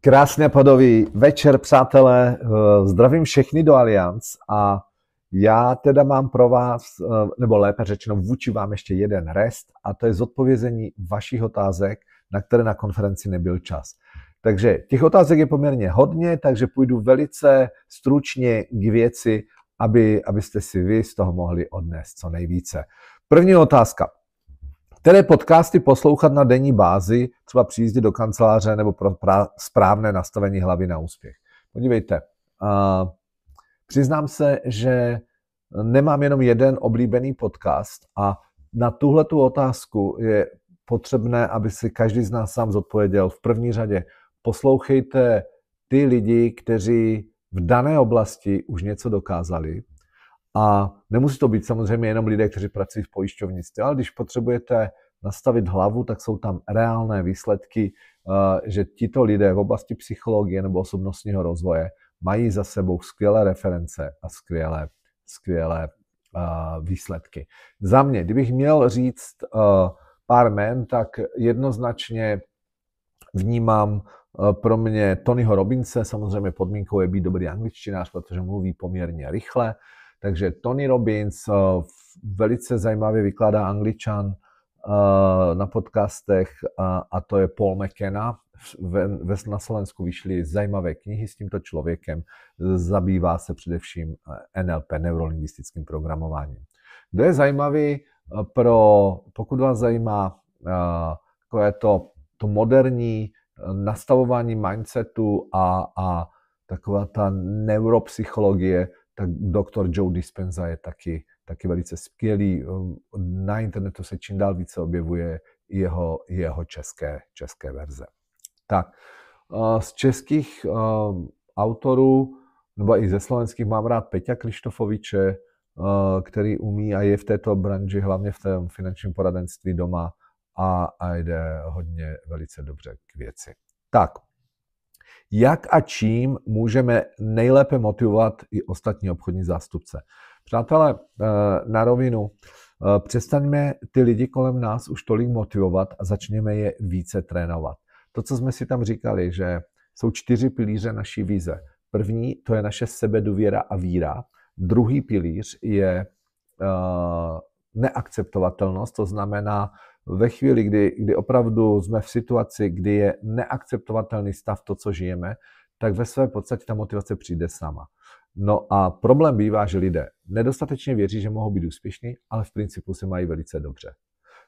Krásný podový večer, přátelé. Zdravím všechny do Allianz a já teda mám pro vás, nebo lépe řečeno vůči vám ještě jeden rest a to je zodpovězení vašich otázek, na které na konferenci nebyl čas. Takže těch otázek je poměrně hodně, takže půjdu velice stručně k věci, abyste si vy z toho mohli odnést co nejvíce. První otázka. Které podcasty poslouchat na denní bázi, třeba při jízdě do kanceláře nebo pro správné nastavení hlavy na úspěch? Podívejte, přiznám se, že nemám jenom jeden oblíbený podcast a na tuhletu otázku je potřebné, aby si každý z nás sám zodpověděl. V první řadě poslouchejte ty lidi, kteří v dané oblasti už něco dokázali. A nemusí to být samozřejmě jenom lidé, kteří pracují v pojišťovnictví, ale když potřebujete nastavit hlavu, tak jsou tam reálné výsledky, že tito lidé v oblasti psychologie nebo osobnostního rozvoje mají za sebou skvělé reference a skvělé výsledky. Za mě, kdybych měl říct pár jmen, tak jednoznačně vnímám pro mě Tonyho Robbinse, samozřejmě podmínkou je být dobrý angličtinář, protože mluví poměrně rychle. Takže Tony Robbins velice zajímavě vykládá Angličan na podcastech a to je Paul McKenna. Na Slovensku vyšly zajímavé knihy s tímto člověkem. Zabývá se především NLP, neurolingvistickým programováním. Kdo je zajímavý pokud vás zajímá to moderní nastavování mindsetu a taková ta neuropsychologie, tak doktor Joe Dispenza je taky velice skvělý. Na internetu se čím dál více objevuje jeho české verze. Tak, z českých autorů, nebo i ze slovenských mám rád Peťa Krištofoviče, který umí a je v této branži, hlavně v tom finančním poradenství doma a jde hodně velice dobře k věci. Tak. Jak a čím můžeme nejlépe motivovat i ostatní obchodní zástupce? Přátelé, na rovinu, přestaňme ty lidi kolem nás už tolik motivovat a začněme je více trénovat. To, co jsme si tam říkali, že jsou 4 pilíře naší vize. První, to je naše sebedůvěra a víra. Druhý pilíř je neakceptovatelnost, to znamená, ve chvíli, kdy opravdu jsme v situaci, kdy je neakceptovatelný stav to, co žijeme, tak ve své podstatě ta motivace přijde sama. No a problém bývá, že lidé nedostatečně věří, že mohou být úspěšní, ale v principu se mají velice dobře.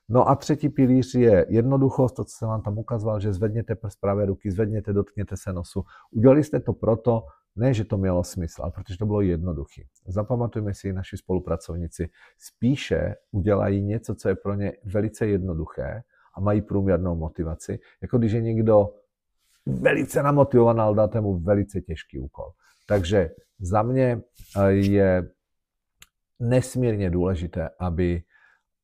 No a třetí pilíř je jednoduchost, to, co jsem vám tam ukazoval, že zvedněte prst pravé ruky, zvedněte, dotkněte se nosu. Udělali jste to proto, ne, že to mělo smysl, ale protože to bylo jednoduché. Zapamatujme si, naši spolupracovníci spíše udělají něco, co je pro ně velice jednoduché a mají průměrnou motivaci, jako když je někdo velice namotivovaný, ale dáte mu velice těžký úkol. Takže za mě je nesmírně důležité,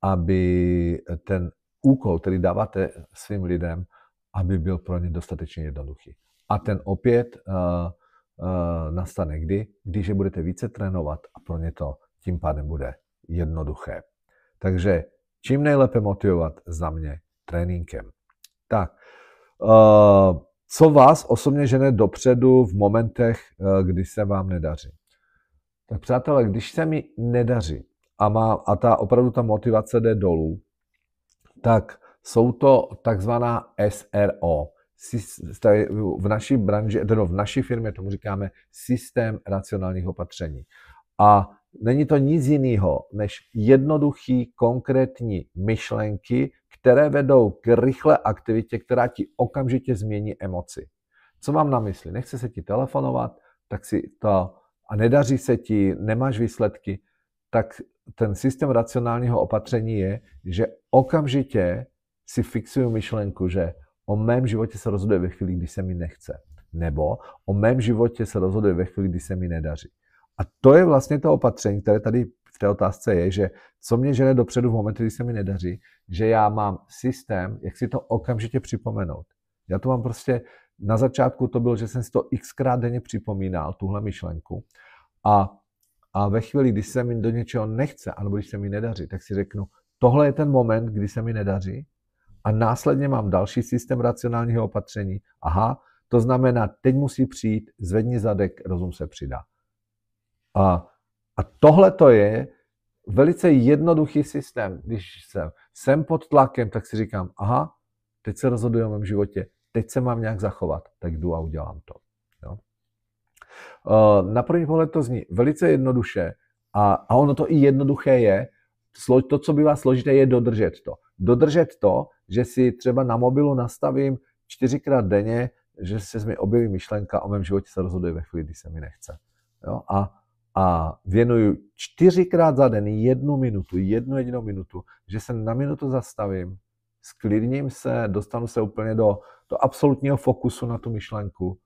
aby ten úkol, který dáváte svým lidem, aby byl pro ně dostatečně jednoduchý. A ten opět nastane když je budete více trénovat a pro ně to tím pádem bude jednoduché. Takže čím nejlépe motivovat za mě tréninkem. Tak, co vás osobně žene dopředu v momentech, kdy se vám nedaří? Tak přátelé, když se mi nedaří a opravdu ta motivace jde dolů, tak jsou to takzvaná SRO. V naší branži, v naší firmě tomu říkáme systém racionálních opatření. A není to nic jiného, než jednoduchý, konkrétní myšlenky, které vedou k rychlé aktivitě, která ti okamžitě změní emoci. Co mám na mysli? Nechce se ti telefonovat, tak si to a nedaří se ti, nemáš výsledky, tak ten systém racionálního opatření je, že okamžitě si fixuju myšlenku, že o mém životě se rozhoduje ve chvíli, kdy se mi nechce. Nebo o mém životě se rozhoduje ve chvíli, kdy se mi nedaří. A to je vlastně to opatření, které tady v té otázce je, že co mě žene dopředu v momentě, kdy se mi nedaří, že já mám systém, jak si to okamžitě připomenout. Já to mám prostě, na začátku to bylo, že jsem si to xkrát denně připomínal, tuhle myšlenku. A ve chvíli, kdy se mi do něčeho nechce, anebo když se mi nedaří, tak si řeknu, tohle je ten moment, kdy se mi nedaří, a následně mám další systém racionálního opatření. Aha, To znamená, teď musí přijít, zvedni zadek, rozum se přidá. A tohle to je velice jednoduchý systém. Když jsem pod tlakem, tak si říkám, aha, teď se rozhoduji o mém životě, teď se mám nějak zachovat, tak jdu a udělám to. Jo? Na první pohled to zní velice jednoduše a ono to i jednoduché je. To, co bývá složité, je dodržet to. Dodržet to, že si třeba na mobilu nastavím 4krát denně, že se mi objeví myšlenka o mém životě se rozhoduje ve chvíli, kdy se mi nechce. Jo? A věnuju 4krát za den jednu jedinou minutu, že se na minutu zastavím, sklidním se, dostanu se úplně do absolutního fokusu na tu myšlenku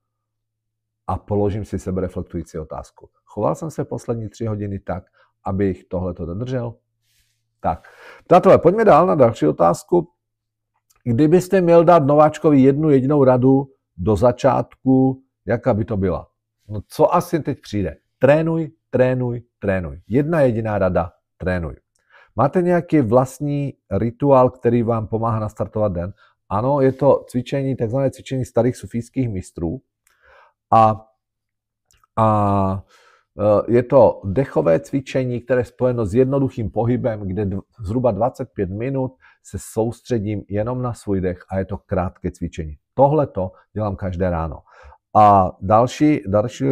a položím si sebereflektující otázku. Choval jsem se poslední 3 hodiny tak, abych tohleto dodržel? Tak, přátelé, pojďme dál na další otázku. Kdybyste měl dát nováčkovi jednu jedinou radu do začátku, jaká by to byla? No co asi teď přijde? Trénuj, trénuj, trénuj. Jedna jediná rada, trénuj. Máte nějaký vlastní rituál, který vám pomáhá nastartovat den? Ano, je to cvičení, takzvané cvičení starých sufijských mistrů. A je to dechové cvičení, které je spojeno s jednoduchým pohybem, kde zhruba 25 minut se soustředím jenom na svůj dech a je to krátké cvičení. Tohleto dělám každé ráno. A další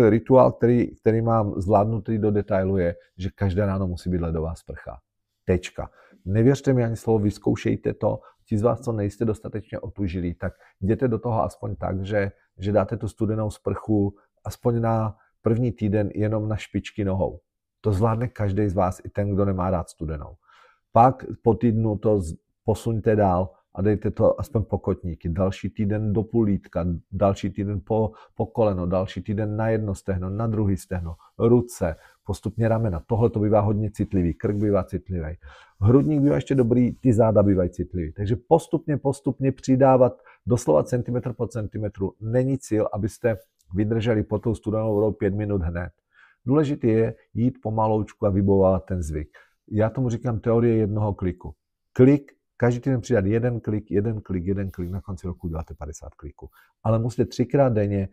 rituál, který mám zvládnutý do detailu, je, že každé ráno musí být ledová sprcha. Tečka. Nevěřte mi ani slovo, vyzkoušejte to. Ti z vás, co nejste dostatečně otužilí, tak jděte do toho aspoň tak, že dáte tu studenou sprchu aspoň na první týden jenom na špičky nohou. To zvládne každý z vás, i ten, kdo nemá rád studenou. Pak po týdnu to posuňte dál a dejte to aspoň po kotníky. Další týden do půl lítka, další týden po koleno, další týden na jedno stehno, na druhý stehno, ruce, postupně ramena. Tohle to bývá hodně citlivý, krk bývá citlivý. Hrudník bývá ještě dobrý, ty záda bývají citlivý. Takže postupně přidávat doslova centimetr po centimetru. Není cíl, abyste vydrželi pod tou studenou vodou 5 minut hned. Důležité je jít pomaloučku a vybouvávat ten zvyk. Já tomu říkám teorie jednoho kliku. Klik, každý týden přidat jeden klik, na konci roku děláte 50 kliků. Ale musíte 3krát denně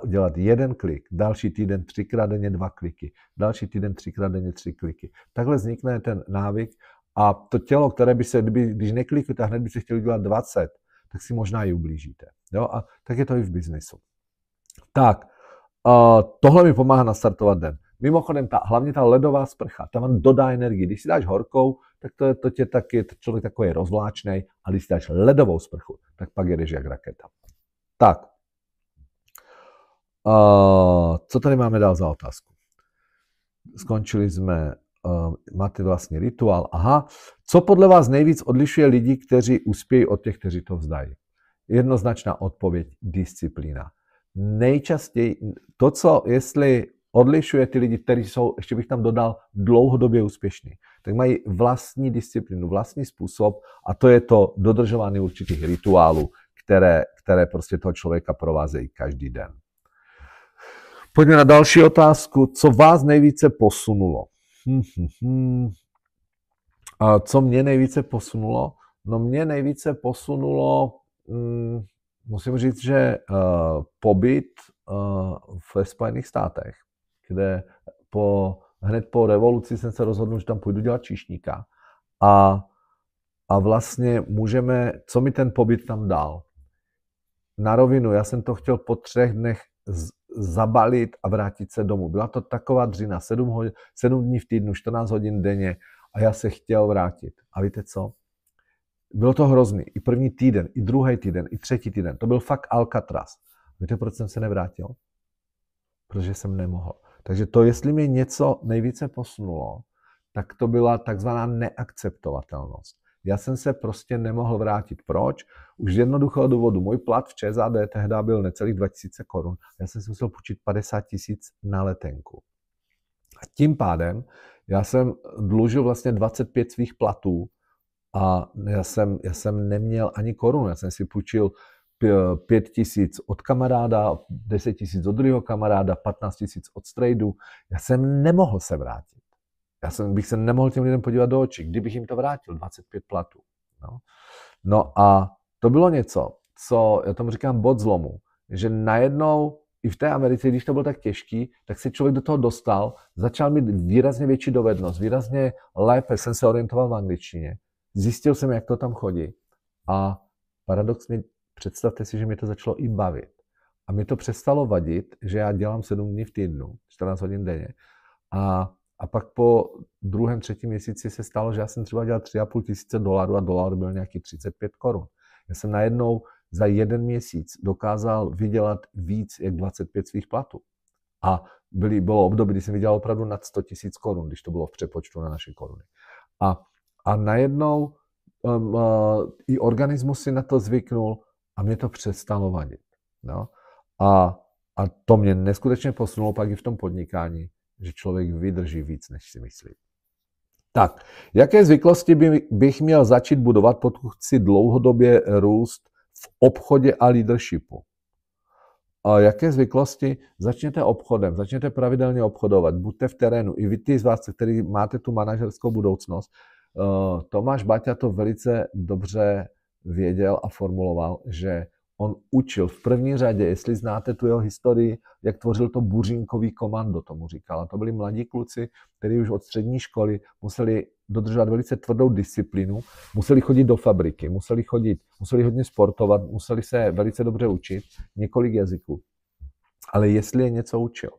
dělat jeden klik, další týden 3krát denně 2 kliky, další týden 3krát denně 3 kliky. Takhle vznikne ten návyk a to tělo, které by se, když neklikujete a hned by se chtěli dělat 20, tak si možná i ublížíte. Jo? A tak je to i v biznisu. Tak, tohle mi pomáhá nastartovat den. Mimochodem, hlavně ta ledová sprcha, ta vám dodá energii. Když si dáš horkou, tak je člověk takový rozvláčnej, a když si dáš ledovou sprchu, tak pak jedeš jak raketa. Tak, co tady máme dál za otázku? Skončili jsme, máte vlastní rituál. Aha, co podle vás nejvíc odlišuje lidi, kteří uspějí od těch, kteří to vzdají? Jednoznačná odpověď, disciplína. Nejčastěji to, co jestli odlišuje ty lidi, kteří jsou, ještě bych tam dodal, dlouhodobě úspěšní, tak mají vlastní disciplínu, vlastní způsob a to je to dodržování určitých rituálů, které prostě toho člověka provázejí každý den. Pojďme na další otázku. Co vás nejvíce posunulo? A co mě nejvíce posunulo? No mě nejvíce posunulo, musím říct, že pobyt ve Spojených státech, kde hned po revoluci jsem se rozhodl, že tam půjdu dělat číšníka. A vlastně co mi ten pobyt tam dal? Na rovinu, já jsem to chtěl po 3 dnech zabalit a vrátit se domů. Byla to taková dřina, 7 dní v týdnu, 14 hodin denně a já se chtěl vrátit. A víte co? Bylo to hrozný. I první týden, i druhý týden, i třetí týden. To byl fakt Alcatraz. Víte, proč jsem se nevrátil? Protože jsem nemohl. Takže to, jestli mě něco nejvíce posunulo, tak to byla takzvaná neakceptovatelnost. Já jsem se prostě nemohl vrátit. Proč? Už z jednoduchého důvodu. Můj plat v ČSAD tehdy byl necelých 2000 korun. Já jsem si musel půjčit 50 000 na letenku. A tím pádem já jsem dlužil vlastně 25 svých platů a já jsem neměl ani korunu. Já jsem si půjčil 5 000 od kamaráda, 10 000 od druhého kamaráda, 15 000 od strejdu. Já jsem nemohl se vrátit. Bych se nemohl těm lidem podívat do očí, kdybych jim to vrátil, 25 platů. No a to bylo něco, co, já tomu říkám bod zlomu. že najednou i v té Americe, když to bylo tak těžký, tak se člověk do toho dostal, začal mít výrazně větší dovednost, výrazně lépe jsem se orientoval v angličtině. Zjistil jsem, jak to tam chodí. A paradoxně, představte si, že mě to začalo i bavit. A mi to přestalo vadit, že já dělám 7 dní v týdnu, 14 hodin denně. A pak po druhém, třetím měsíci se stalo, že já jsem třeba dělal $3,500 a dolar byl nějaký 35 korun. Já jsem najednou za 1 měsíc dokázal vydělat víc jak 25 svých platů. A bylo období, kdy jsem vydělal opravdu nad 100 000 korun, když to bylo v přepočtu na naše koruny. A najednou i organismus si na to zvyknul a mě to přestalo vadit. No? A to mě neskutečně posunulo pak i v tom podnikání, že člověk vydrží víc, než si myslí. Tak, jaké zvyklosti bych měl začít budovat, pokud chci dlouhodobě růst v obchodě a leadershipu? A jaké zvyklosti? Začněte obchodem, začněte pravidelně obchodovat, buďte v terénu. I vy ty z vás, kteří máte tu manažerskou budoucnost, Tomáš Baťa to velice dobře věděl a formuloval, že on učil v první řadě, jestli znáte tu jeho historii, jak tvořil to buřínkový komando, tomu říkal. A to byli mladí kluci, kteří už od střední školy museli dodržovat velice tvrdou disciplínu, museli chodit do fabriky, museli hodně sportovat, museli se velice dobře učit, několik jazyků. Ale jestli je něco učil,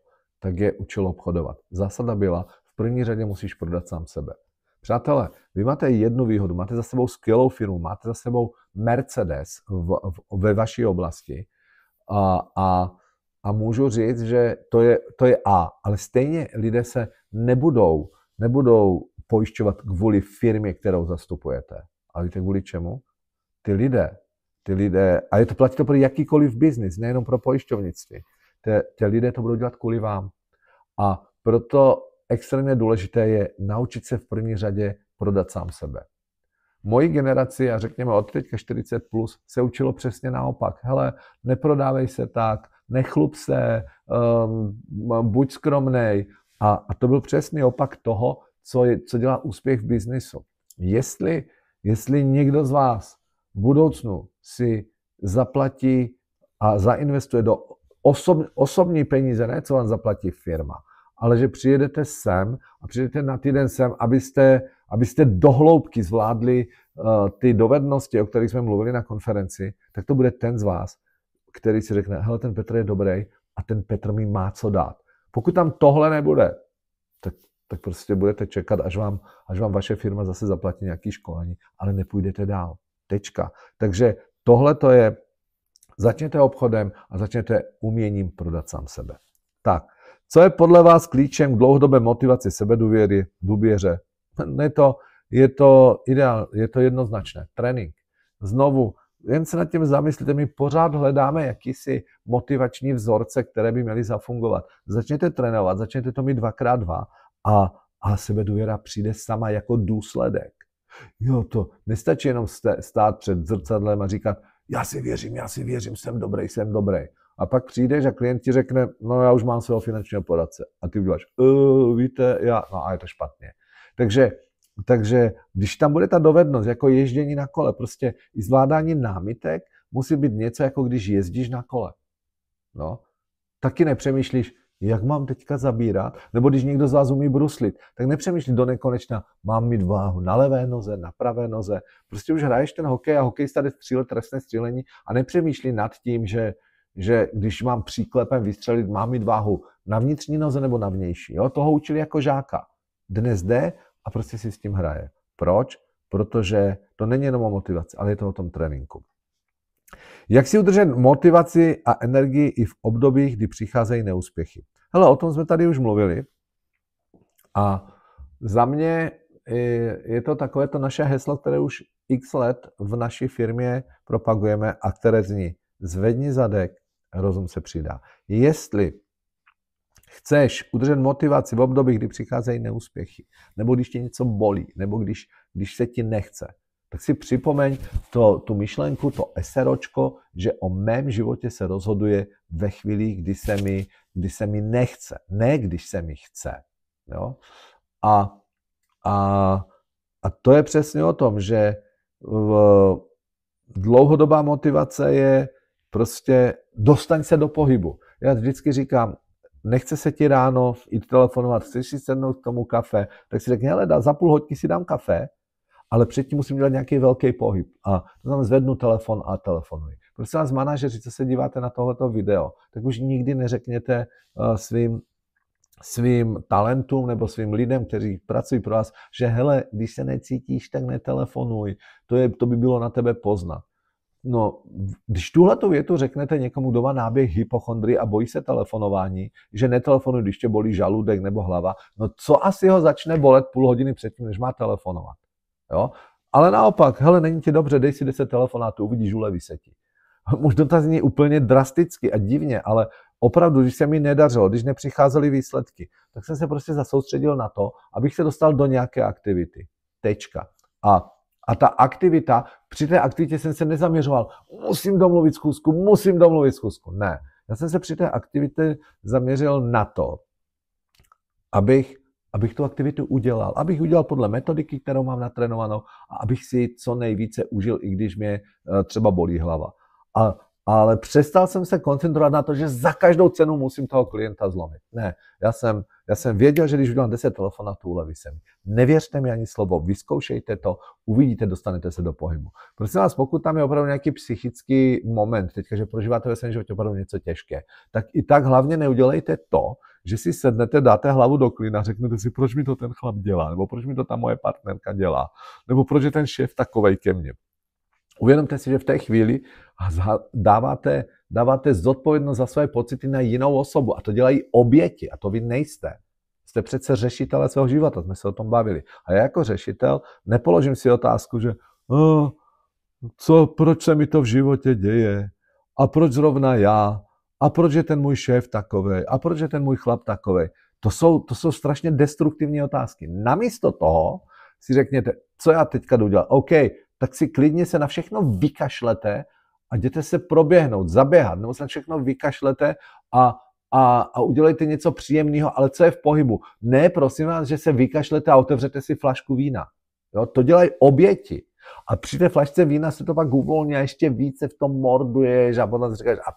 tak je učil obchodovat. Zásada byla, v první řadě musíš prodat sám sebe. Přátelé, vy máte jednu výhodu, máte za sebou skvělou firmu, máte za sebou Mercedes ve vaší oblasti a můžu říct, že to je A, ale stejně lidé se nebudou pojišťovat kvůli firmě, kterou zastupujete. Ale víte kvůli čemu? Ty lidé, a platí to pro jakýkoliv biznis, nejenom pro pojišťovnictví. Ty lidé to budou dělat kvůli vám. A proto extrémně důležité je naučit se v první řadě prodat sám sebe. Mojí generaci, a řekněme od teďka 40+, se učilo přesně naopak. Hele, neprodávej se tak, nechlup se, buď skromnej. A to byl přesný opak toho, co dělá úspěch v biznisu. Jestli někdo z vás v budoucnu si zaplatí a zainvestuje do osobní peníze, ne co vám zaplatí firma, ale že přijedete sem a přijedete na týden sem, abyste dohloubky zvládli ty dovednosti, o kterých jsme mluvili na konferenci, tak to bude ten z vás, který si řekne, hele, ten Petr je dobrý a ten Petr mi má co dát. Pokud tam tohle nebude, tak prostě budete čekat, až vám vaše firma zase zaplatí nějaké školení, ale nepůjdete dál. Tečka. Takže tohle to je, začněte obchodem a začněte uměním prodat sám sebe. Tak. Co je podle vás klíčem k dlouhodobé motivaci sebedůvěře? Je to ideál, je to jednoznačné. Trénink. Znovu, jen se nad tím zamyslíte, my pořád hledáme jakýsi motivační vzorce, které by měly zafungovat. Začněte trénovat, začněte to mít 2x2 a sebedůvěra přijde sama jako důsledek. Jo, to nestačí jenom stát před zrcadlem a říkat, já si věřím, jsem dobrý. A pak přijdeš a klient ti řekne, no já už mám svého finančního poradce. A ty uděláš, víte, a je to špatně. Takže když tam bude ta dovednost, jako ježdění na kole, prostě i zvládání námitek musí být něco, jako když jezdíš na kole. No, taky nepřemýšlíš, jak mám teďka zabírat, nebo když někdo z vás umí bruslit, tak nepřemýšlí do nekonečna, mám mít váhu na levé noze, na pravé noze. Prostě už hraješ ten hokej a hokejista jde střílet trestné střílení a nepřemýšlí nad tím, že když mám příklepem vystřelit, mám mít váhu na vnitřní noze nebo na vnější. Jo? Toho učili jako žáka. Dnes jde a prostě si s tím hraje. Proč? Protože to není jenom o motivaci, ale je to o tom tréninku. Jak si udržet motivaci a energii i v obdobích, kdy přicházejí neúspěchy? Hele, o tom jsme tady už mluvili a za mě je to takové to naše heslo, které už x let v naší firmě propagujeme a které zní: zvedni zadek, rozum se přidá. Jestli chceš udržet motivaci v období, kdy přicházejí neúspěchy, nebo když tě něco bolí, nebo když se ti nechce, tak si připomeň tu myšlenku, to eseročko, že o mém životě se rozhoduje ve chvíli, kdy se mi nechce, ne když se mi chce. Jo? A to je přesně o tom, že dlouhodobá motivace prostě dostaň se do pohybu. Já vždycky říkám, nechce se ti ráno jít telefonovat, chceš si sednout k tomu kafe, tak si řekni, hele, za půl hodiny si dám kafe, ale předtím musím dělat nějaký velký pohyb. A to znamená, zvednu telefon a telefonuji. Prosím vás, manažeři, co se díváte na tohleto video, tak už nikdy neřekněte svým talentům nebo svým lidem, kteří pracují pro vás, že hele, když se necítíš, tak netelefonuj. To by bylo na tebe poznat. No, když tuhletu větu řeknete někomu, kdo má náběh hypochondrie a bojí se telefonování, že netelefonuj, když tě bolí žaludek nebo hlava, no co asi ho začne bolet půl hodiny předtím, než má telefonovat. Jo? Ale naopak, hele, není ti dobře, dej si 10 telefonátů, uvidíš, žule vysetí. Možná to zní úplně drasticky a divně, ale opravdu, když se mi nedařilo, když nepřicházely výsledky, tak jsem se prostě zasoustředil na to, abych se dostal do nějaké aktivity. Tečka. A ta aktivita, při té aktivitě jsem se nezaměřoval, musím domluvit schůzku. Ne. Já jsem se při té aktivitě zaměřil na to, abych tu aktivitu udělal. Abych udělal podle metodiky, kterou mám natrénovanou a abych si co nejvíce užil, i když mě třeba bolí hlava. Ale přestal jsem se koncentrovat na to, že za každou cenu musím toho klienta zlomit. Ne, já jsem věděl, že když udělám 10 telefonátů, uleví se mi. Nevěřte mi ani slovo, vyzkoušejte to, uvidíte, dostanete se do pohybu. Prosím vás, pokud tam je opravdu nějaký psychický moment, teďka, že prožíváte ve svém životě opravdu něco těžké, tak i tak hlavně neudělejte to, že si sednete, dáte hlavu do klína a řeknete si, proč mi to ten chlap dělá, nebo proč mi to ta moje partnerka dělá, nebo proč je ten šéf takovej ke mně. Uvědomte si, že v té chvíli dáváte zodpovědnost za své pocity na jinou osobu a to dělají oběti a to vy nejste. Jste přece řešitelé svého života, jsme se o tom bavili. A já jako řešitel nepoložím si otázku, že proč se mi to v životě děje a proč zrovna já a proč je ten můj šéf takovej a proč je ten můj chlap takovej. To jsou strašně destruktivní otázky. Namísto toho si řekněte, co já teďka jdu dělat. OK, tak si klidně se na všechno vykašlete a jděte se proběhnout, zaběhat, nebo se na všechno vykašlete a udělejte něco příjemného, ale co je v pohybu. Ne, prosím vás, že se vykašlete a otevřete si flašku vína. Jo, to dělají oběti. A při té flašce vína se to pak uvolní a ještě více v tom morduješ a potom si říkáš, a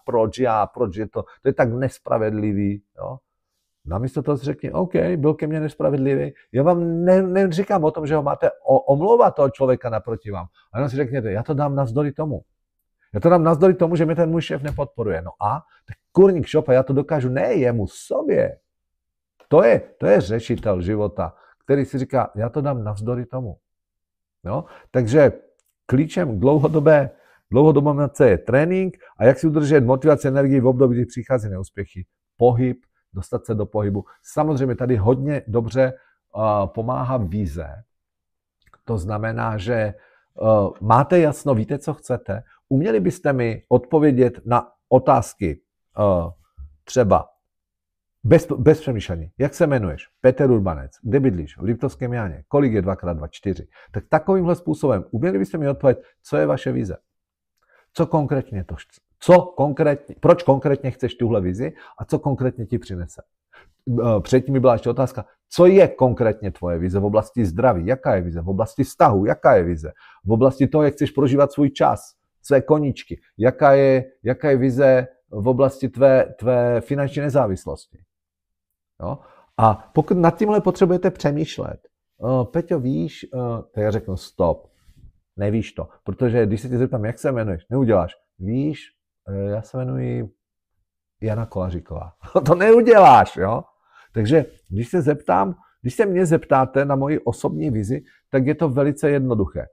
proč je to je tak nespravedlivý. Jo? Namísto toho si řekni, OK, byl ke mně nespravedlivý. Já vám neříkám o tom, že ho máte omlouvat toho člověka naproti vám. A jenom si řekněte, já to dám navzdory tomu. Já to dám navzdory tomu, že mě ten můj šéf nepodporuje. No a tak kurník šopa, já to dokážu, ne jemu, sobě. To je řešitel života, který si říká, já to dám navzdory tomu. No? Takže klíčem dlouhodobé motivace je trénink a jak si udržet motivaci energii v období, kdy přichází neúspěchy. Pohyb, dostat se do pohybu. Samozřejmě tady hodně dobře pomáhá vize. To znamená, že máte jasno, víte, co chcete. Uměli byste mi odpovědět na otázky třeba bez přemýšlení. Jak se jmenuješ? Petr Urbanec. Kde bydlíš? V Liptovském Jáně. Kolik je 2x2? 4. Tak takovýmhle způsobem uměli byste mi odpovědět, co je vaše vize. Co konkrétně to chce? Proč konkrétně chceš tuhle vizi a co konkrétně ti přinese? Předtím mi byla ještě otázka, co je konkrétně tvoje vize v oblasti zdraví, jaká je vize, v oblasti vztahu, jaká je vize, v oblasti toho, jak chceš prožívat svůj čas, své koníčky, jaká je vize v oblasti tvé finanční nezávislosti. Jo? A pokud nad tímhle potřebujete přemýšlet, Peťo, víš, tak já řeknu stop, nevíš to, protože když se tě zeptám, jak se jmenuješ, neuděláš, víš, já se jmenuji Jana Kolaříková. To neuděláš, jo? Takže když se mě zeptáte na moji osobní vizi, tak je to velice jednoduché.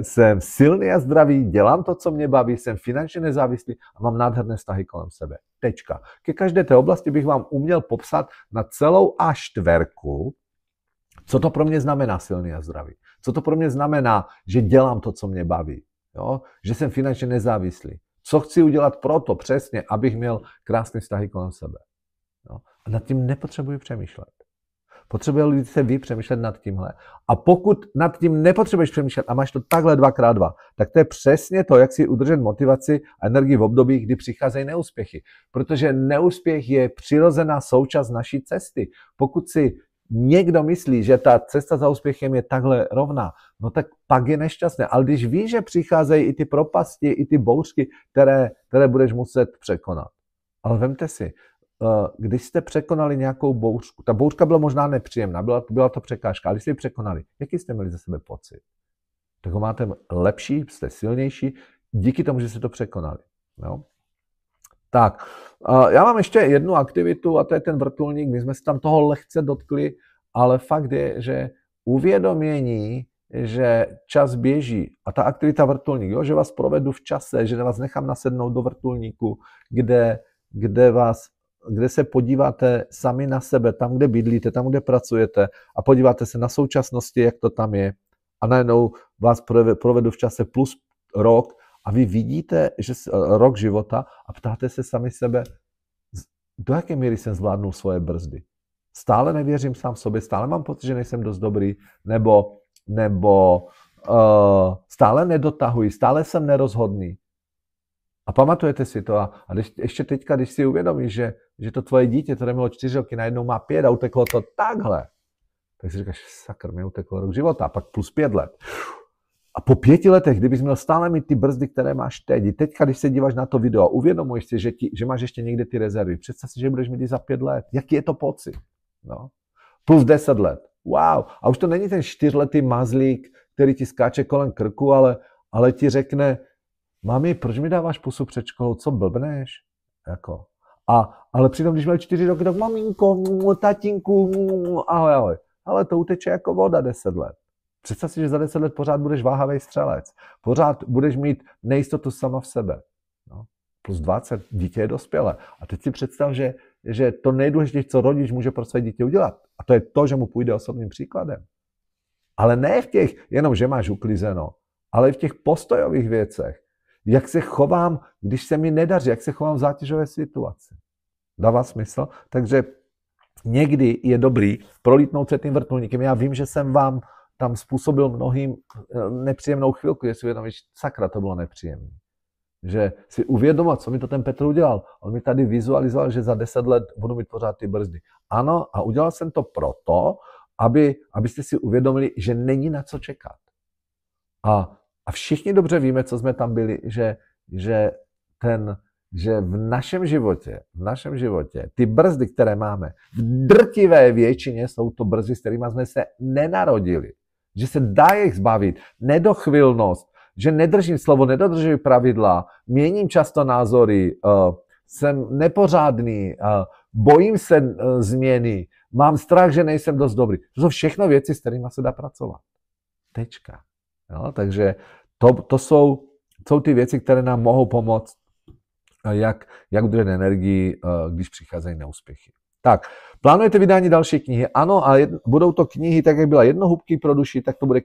Jsem silný a zdravý, dělám to, co mě baví, jsem finančně nezávislý a mám nádherné vztahy kolem sebe. Tečka. Ke každé té oblasti bych vám uměl popsat na celou A4, co to pro mě znamená silný a zdravý. Co to pro mě znamená, že dělám to, co mě baví. Jo? Že jsem finančně nezávislý. Co chci udělat proto přesně, abych měl krásné vztahy kolem sebe. Jo? A nad tím nepotřebuji přemýšlet. Potřebujete se vy přemýšlet nad tímhle. A pokud nad tím nepotřebuješ přemýšlet a máš to takhle 2x2, tak to je přesně to, jak si udržet motivaci a energii v období, kdy přicházejí neúspěchy. Protože neúspěch je přirozená součást naší cesty. Pokud si někdo myslí, že ta cesta za úspěchem je takhle rovná, no tak pak je nešťastné. Ale když víš, že přicházejí i ty propasti, i ty bouřky, které budeš muset překonat. Ale vemte si, když jste překonali nějakou bouřku, ta bouřka byla možná nepříjemná, byla to překážka, ale když jste ji překonali, jaký jste měli ze sebe pocit? Tak ho máte lepší, jste silnější, díky tomu, že jste to překonali. No? Tak, já mám ještě jednu aktivitu a to je ten vrtulník. My jsme se tam toho lehce dotkli, ale fakt je, že uvědomění, že čas běží a ta aktivita vrtulník, jo, že vás provedu v čase, že vás nechám nasednout do vrtulníku, kde se podíváte sami na sebe, tam, kde bydlíte, tam, kde pracujete a podíváte se na současnosti, jak to tam je a najednou vás provedu v čase plus rok a vy vidíte, že rok života a ptáte se sami sebe, do jaké míry jsem zvládnul svoje brzdy. Stále nevěřím sám sobě, stále mám pocit, že nejsem dost dobrý, nebo stále nedotahuji, stále jsem nerozhodný. A pamatujete si to a ještě teďka, když si uvědomíš, že to tvoje dítě, které mělo 4 roky, najednou má 5 a uteklo to takhle, tak si říkáš, sakr, mě uteklo rok života a pak plus 5 let. A po 5 letech, kdybys měl stále mít ty brzdy, které máš teď, i teďka, když se díváš na to video a uvědomuješ si, že máš ještě někde ty rezervy, představ si, že budeš mít i za 5 let. Jaký je to pocit? No. Plus 10 let. Wow. A už to není ten 4letý mazlík, který ti skáče kolem krku, ale ti řekne, mami, proč mi dáváš pusu před školou, co blbneš? Jako. Ale přitom, když měl 4 roky, tak maminko, tatínku, ahoj. Ale to uteče jako voda 10 let. Představ si, že za 10 let pořád budeš váhavý střelec. Pořád budeš mít nejistotu sama v sebe. No. Plus 20, dítě je dospělé. A teď si představ, že to nejdůležitější, co rodič může pro své dítě udělat, a to je to, že mu půjde osobním příkladem. Ale ne v těch, jenom že máš uklizeno, ale i v těch postojových věcech. Jak se chovám, když se mi nedaří, jak se chovám v zátěžové situaci. Dává smysl? Takže někdy je dobrý prolítnout se tím vrtulníkem. Já vím, že jsem vám tam způsobil mnohým nepříjemnou chvilku, že si uvědomíš, sakra, to bylo nepříjemné. Že si uvědomil, co mi to ten Petr udělal. On mi tady vizualizoval, že za 10 let budu mít pořád ty brzdy. Ano, a udělal jsem to proto, abyste si uvědomili, že není na co čekat. A všichni dobře víme, co jsme tam byli, že v našem životě ty brzdy, které máme, v drtivé většině jsou to brzdy, s kterými jsme se nenarodili. Že se dá jich zbavit, nedochvilnost, že nedržím slovo, nedodržuji pravidla, měním často názory, jsem nepořádný, bojím se změny, mám strach, že nejsem dost dobrý. To jsou všechno věci, s kterými se dá pracovat. Tečka. Jo, takže to jsou ty věci, které nám mohou pomoct, jak udržet energii, když přicházejí neúspěchy. Tak, plánujete vydání další knihy? Ano, a budou to knihy, tak jak byla Jednohubky pro duši, tak to bude